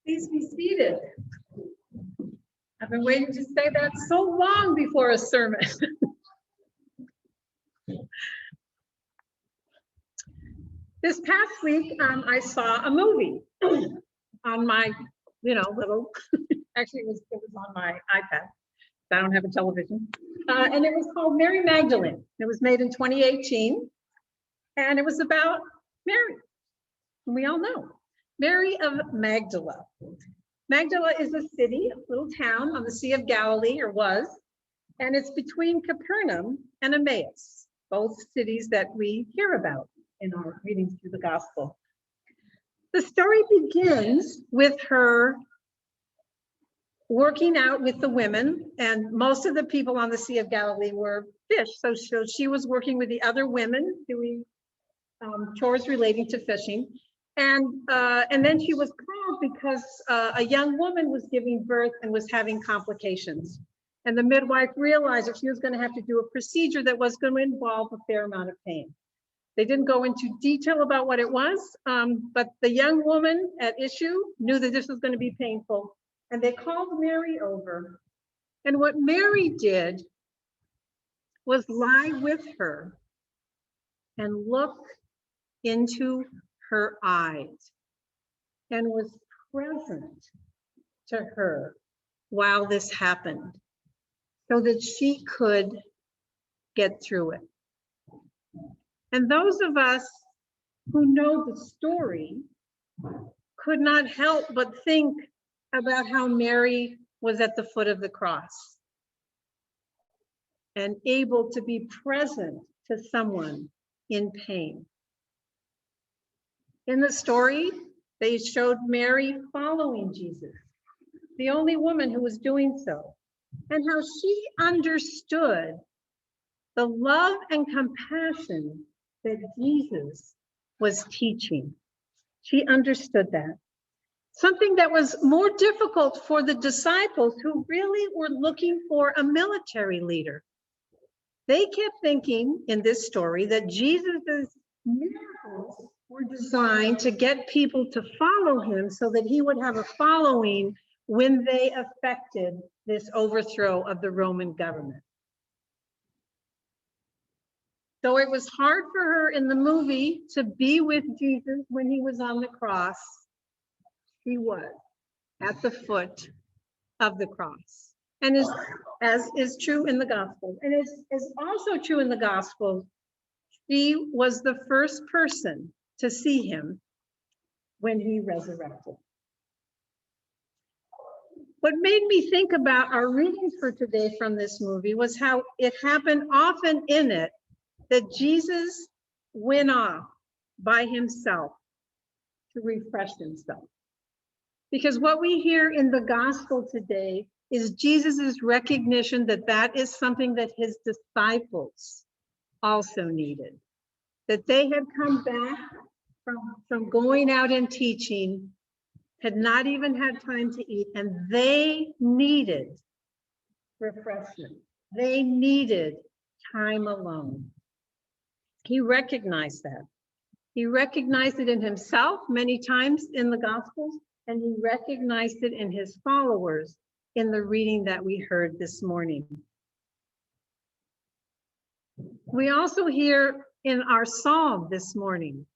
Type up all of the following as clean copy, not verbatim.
Please be seated. I've been waiting to say that so long before a sermon. This past week, I saw a movie on my, little, actually it was on my iPad. I don't have a television. And it was called Mary Magdalene. It was made in 2018. And it was about Mary, whom we all know. Mary of Magdala. Magdala is a city, a little town on the Sea of Galilee, or was, and it's between Capernaum and Emmaus, both cities that we hear about in our readings through the gospel. The story begins with her working out with the women, and most of the people on the Sea of Galilee were fish, so she was working with the other women doing chores relating to fishing. And then she was called because a young woman was giving birth and was having complications. And the midwife realized that she was going to have to do a procedure that was going to involve a fair amount of pain. They didn't go into detail about what it was, but the young woman at issue knew that this was going to be painful. And they called Mary over. And what Mary did was lie with her and look into her eyes and was present to her while this happened so that she could get through it. And those of us who know the story could not help but think about how Mary was at the foot of the cross and able to be present to someone in pain. In the story, they showed Mary following Jesus, the only woman who was doing so, and how she understood the love and compassion that Jesus was teaching. She understood that. Something that was more difficult for the disciples who really were looking for a military leader. They kept thinking in this story that Jesus's miracles were designed to get people to follow him so that he would have a following when they effected this overthrow of the Roman government. So it was hard for her in the movie to be with Jesus when he was on the cross. He was at the foot of the cross. And as is true in the gospel, and is also true in the gospel, she was the first person to see him when he resurrected. What made me think about our readings for today from this movie was how it happened often in it that Jesus went off by himself to refresh himself. Because what we hear in the gospel today is Jesus's recognition that that is something that his disciples also needed. That they had come back from going out and teaching, had not even had time to eat, and they needed refreshment. They needed time alone. He recognized that. He recognized it in himself many times in the Gospels, and he recognized it in his followers in the reading that we heard this morning. We also hear in our psalm this morning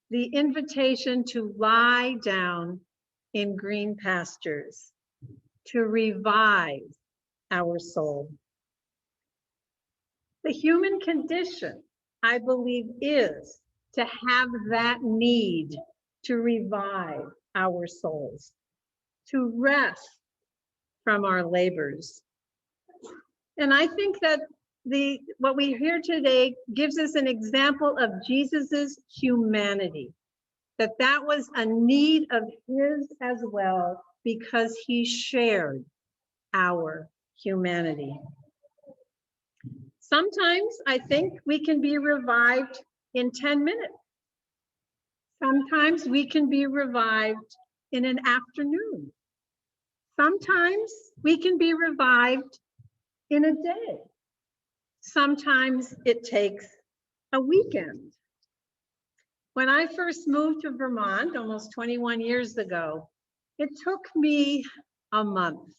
the invitation to lie down in green pastures, to revive our soul. The human condition, I believe, is to have that need to revive our souls, to rest from our labors. And I think that what we hear today gives us an example of Jesus's humanity, that was a need of his as well, because he shared our humanity. Sometimes I think we can be revived in 10 minutes. Sometimes we can be revived in an afternoon. Sometimes we can be revived in a day. Sometimes it takes a weekend. When I first moved to Vermont almost 21 years ago, It took me a month.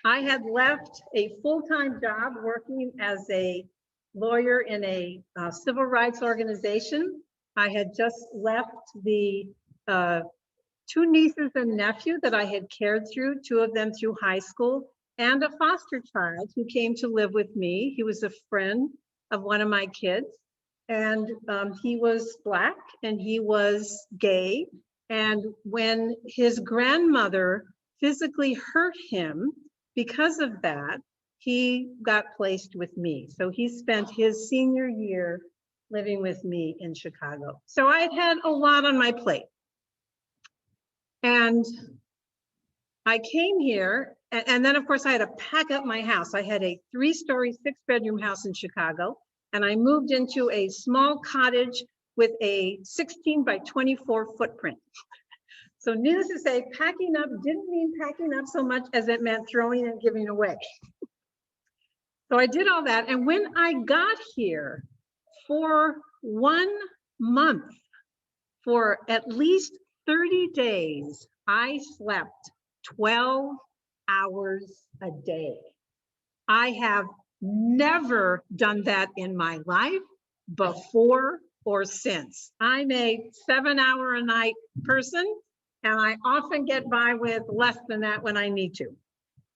I had left a full-time job working as a lawyer in a civil rights organization. I had just left the two nieces and nephew that I had cared through, two of them through high school, and a foster child who came to live with me. He was a friend of one of my kids, and he was Black and he was gay. And when his grandmother physically hurt him, because of that, he got placed with me. So he spent his senior year living with me in Chicago. So I had a lot on my plate. And I came here, and then of course I had to pack up my house. I had a 3-story, 6-bedroom house in Chicago, and I moved into a small cottage with a 16 by 24 footprint. So needless to say, packing up didn't mean packing up so much as it meant throwing and giving away. So I did all that. And when I got here, for 1 month, for at least 30 days, I slept 12 hours a day. I have never done that in my life before or since. I'm a 7-hour-a-night person, and I often get by with less than that when I need to.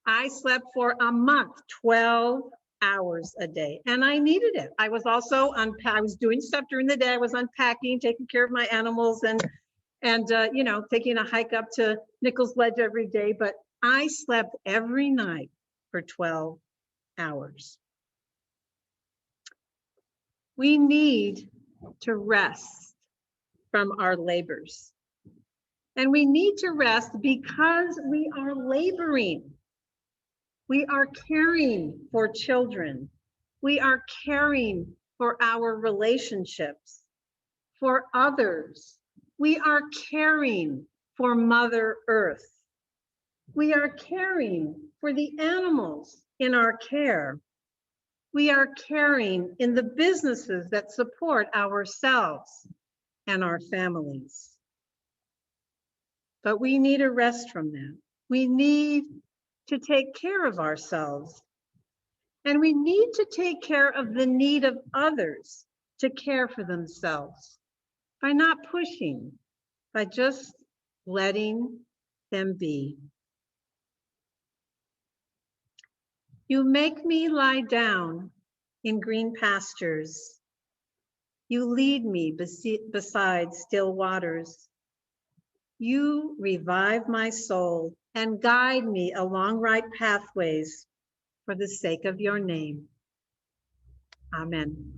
I slept for a month, 12 hours a day, and I needed it. I was also I was doing stuff during the day. I was unpacking, taking care of my animals, and you know, taking a hike up to Nichols Ledge every day. But I slept every night for 12 hours. We need to rest from our labors. And we need to rest because we are laboring. We are caring for children. We are caring for our relationships, for others. We are caring for Mother Earth. We are caring for the animals in our care. We are caring in the businesses that support ourselves and our families. But we need a rest from that. We need to take care of ourselves. And we need to take care of the need of others to care for themselves by not pushing, by just letting them be. You make me lie down in green pastures. You lead me beside still waters. You revive my soul and guide me along right pathways for the sake of your name. Amen.